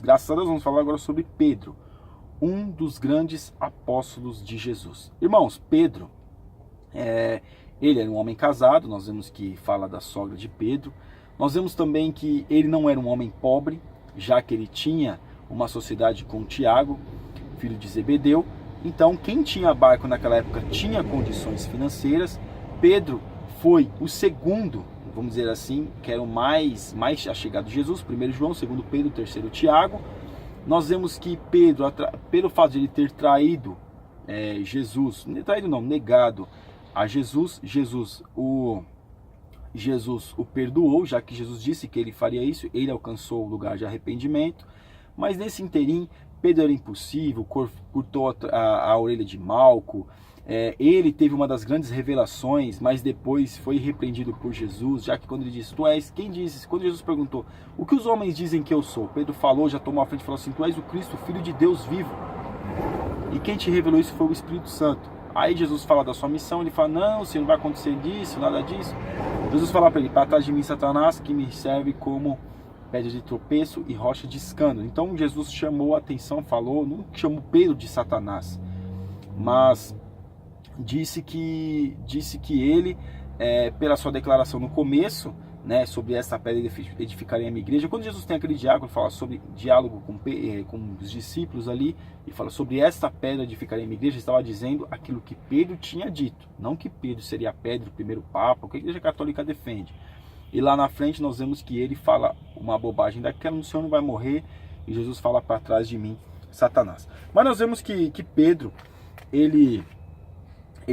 Graças a Deus, vamos falar agora sobre Pedro, um dos grandes apóstolos de Jesus. Irmãos, Pedro, ele era um homem casado, nós vemos que fala da sogra de Pedro. Nós vemos também que ele não era um homem pobre, já que ele tinha uma sociedade com Tiago, filho de Zebedeu. Então, quem tinha barco naquela época tinha condições financeiras. Pedro foi o segundo, vamos dizer assim, que era o mais achegado de Jesus, primeiro João, segundo Pedro, terceiro Tiago. Nós vemos que Pedro, pelo fato de ele ter traído Jesus, traído não, negado a Jesus, Jesus o perdoou, já que Jesus disse que ele faria isso, ele alcançou o lugar de arrependimento. Mas nesse inteirinho, Pedro era impulsivo, cortou a orelha de Malco. Ele teve uma das grandes revelações, mas depois foi repreendido por Jesus, já que quando ele disse, tu és, quem disse? Quando Jesus perguntou, o que os homens dizem que eu sou? Pedro falou, já tomou a frente e falou assim, tu és o Cristo, Filho de Deus vivo. E quem te revelou isso foi o Espírito Santo. Aí Jesus fala da sua missão, ele fala, não, Senhor, não vai acontecer disso, nada disso. Jesus fala para ele, para trás de mim, Satanás, que me serve como pedra de tropeço e rocha de escândalo. Então Jesus chamou a atenção, falou, não chamou Pedro de Satanás, mas disse que ele, pela sua declaração no começo, né, sobre essa pedra edificarem a minha igreja. Quando Jesus tem aquele diálogo, fala sobre diálogo com os discípulos ali, e fala sobre esta pedra edificarem a minha igreja, estava dizendo aquilo que Pedro tinha dito, não que Pedro seria a pedra, o primeiro papa, o que a igreja católica defende. E lá na frente nós vemos que ele fala uma bobagem daquela, o Senhor não vai morrer, e Jesus fala para trás de mim, Satanás. Mas nós vemos que Pedro, ele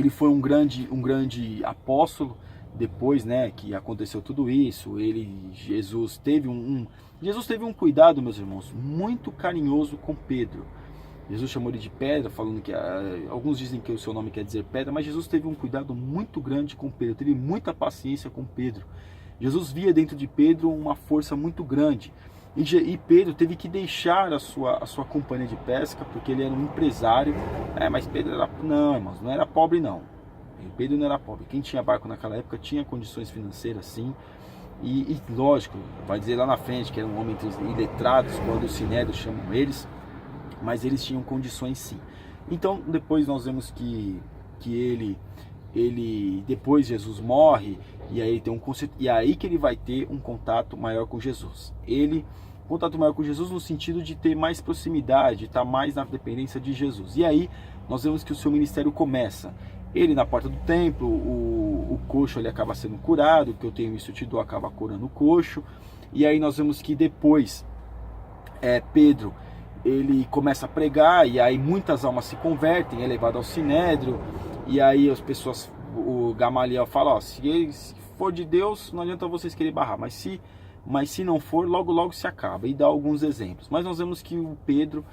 foi um grande apóstolo. Depois, né, que aconteceu tudo isso, Jesus teve um cuidado, meus irmãos, muito carinhoso com Pedro. Jesus chamou ele de pedra, falando que alguns dizem que o seu nome quer dizer pedra, mas Jesus teve um cuidado muito grande com Pedro, teve muita paciência com Pedro. Jesus via dentro de Pedro uma força muito grande. E Pedro teve que deixar a sua companhia de pesca, porque ele era um empresário. Mas Pedro não, irmãos, não era pobre não. Pedro não era pobre. Quem tinha barco naquela época tinha condições financeiras, sim. E lógico, vai dizer lá na frente que era um homem entre os iletrados, quando os sinédrios chamam eles, mas eles tinham condições, sim. Então depois nós vemos que ele depois Jesus morre, e aí tem e aí que ele vai ter um contato maior com Jesus. Contato maior com Jesus no sentido de ter mais proximidade, estar mais na dependência de Jesus. E aí nós vemos que o seu ministério começa. Ele na porta do templo, o coxo ele acaba sendo curado, que eu tenho isso te dou, acaba curando o coxo. E aí nós vemos que depois Pedro ele começa a pregar, e aí muitas almas se convertem, é levado ao sinédrio. E aí as pessoas, o Gamaliel fala, se for de Deus, não adianta vocês querem barrar, mas se não for, logo se acaba, e dá alguns exemplos. Mas nós vemos que o Pedro,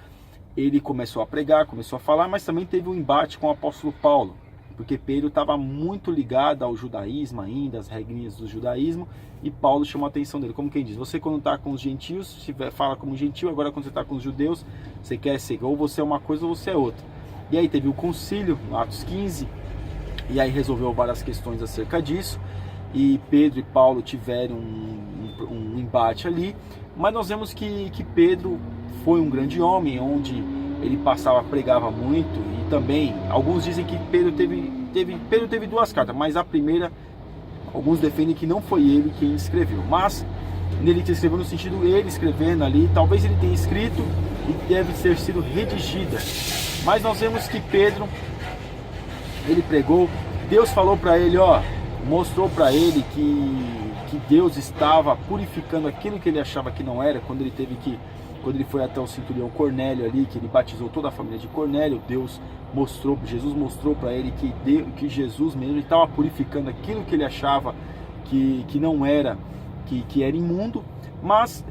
ele começou a pregar, começou a falar, mas também teve um embate com o apóstolo Paulo, porque Pedro estava muito ligado ao judaísmo ainda, às regrinhas do judaísmo, e Paulo chamou a atenção dele, como quem diz, você quando está com os gentios, fala como gentil, agora quando você está com os judeus, você quer ser, ou você é uma coisa ou você é outra. E aí teve o concílio, Atos 15, e aí resolveu várias questões acerca disso, e Pedro e Paulo tiveram um embate ali, mas nós vemos que Pedro foi um grande homem, onde ele pregava muito, e também, alguns dizem que Pedro teve duas cartas, mas a primeira, alguns defendem que não foi ele quem escreveu, mas ele escreveu no sentido ele escrevendo ali, talvez ele tenha escrito e deve ter sido redigida. Mas nós vemos que Pedro, ele pregou, Deus falou para ele, mostrou para ele que Deus estava purificando aquilo que ele achava que não era, quando ele foi até o centurião Cornélio ali, que ele batizou toda a família de Cornélio, Jesus mostrou para ele que Jesus mesmo estava purificando aquilo que ele achava que não era, que era imundo. Mas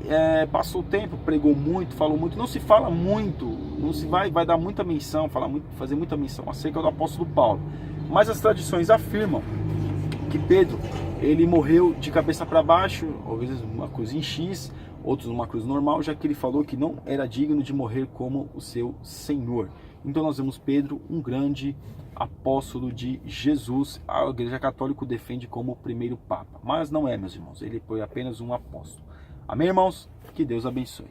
passou o tempo, pregou muito, falou muito, não se fala muito, não se vai dar muita menção, fazer muita menção acerca do apóstolo Paulo. Mas as tradições afirmam que Pedro, ele morreu de cabeça para baixo, às vezes uma cruz em X, outros numa cruz normal, já que ele falou que não era digno de morrer como o seu Senhor. Então nós vemos Pedro, um grande apóstolo de Jesus. A Igreja Católica o defende como o primeiro Papa, mas não é, meus irmãos, ele foi apenas um apóstolo. Amém, irmãos? Que Deus abençoe.